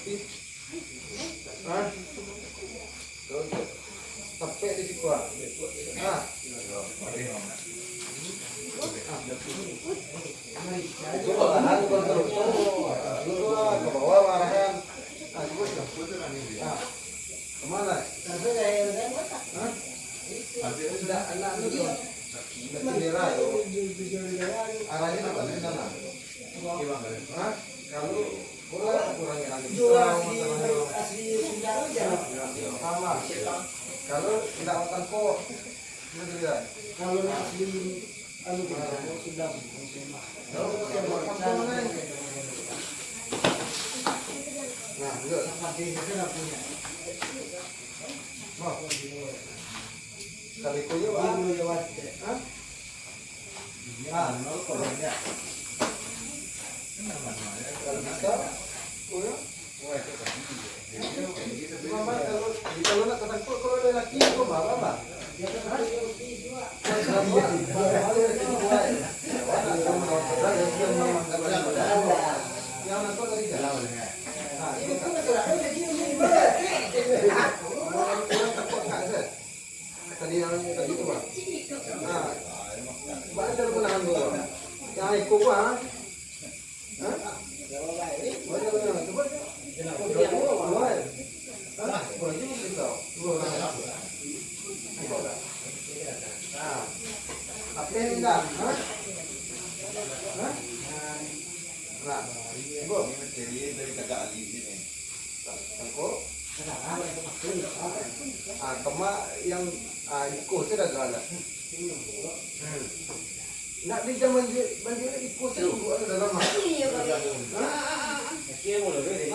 tapi ah sampai di situ ah coba tahan terus ke bawah marahan kemana tidak anak itu bendera arahnya apa di sana kalau bola kurangnya lagi sama kalau tidak makan kok kalau asli sudah nah kali kuyu kalau bisa kuyu kalau nak ketangkut kalau ada laki kau bawa yang nonton tadi jalan tadi itu pak baca penahan gua yang ikut gua apa yang enggak? Nah, ibu, dari kakak Ali sini. Tengko. Kema yang ikut sudah galak. Nak bisa banjir ikut tu ada dalam mak. Kia boleh beri.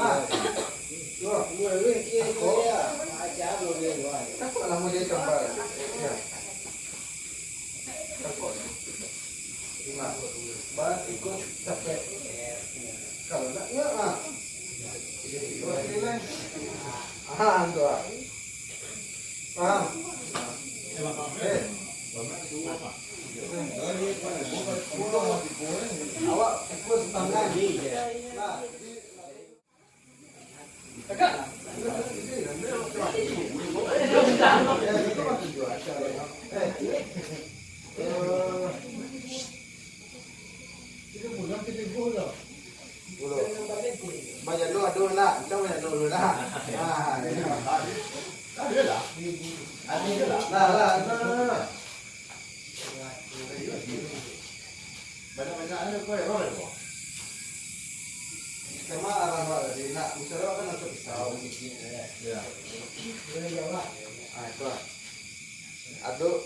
Boleh kia dia. Ajar boleh buat. Takut lama dia campur. Ya. Takut. Ingat. Baik ikut sampai. Kalau nak ya tu paham? Awak ikut tangan ni. Kakak. Banyak dulu lah, kita banyak dulu lah. Ada lah. Lah. Banyak ada kau yang boleh. Kema arah di nak usaha kan untuk pisau. Ya. Itu. Aduh.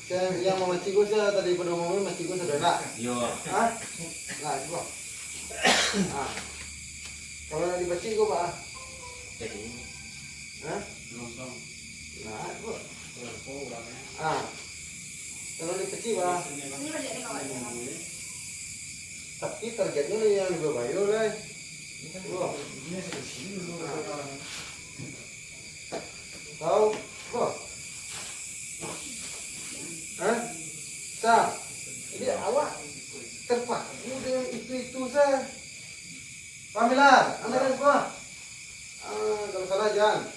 Saya yang memancing gua tadi pada ngomongin mancing gua sudah nak. Yo. Hah? Nah, coba. Kalau nak dipancing gua pak. Jadi. Hah? Nonton. Nah, gua. Kalau dipecih pak. Tapi targetnya yang lebih baik lah. Tahu? Kok? Hah? Sah? Jadi awak terpaku dengan itu sah. Pamilah, ambil semua. Kalau salah jangan.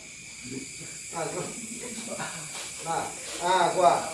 Nah, gua.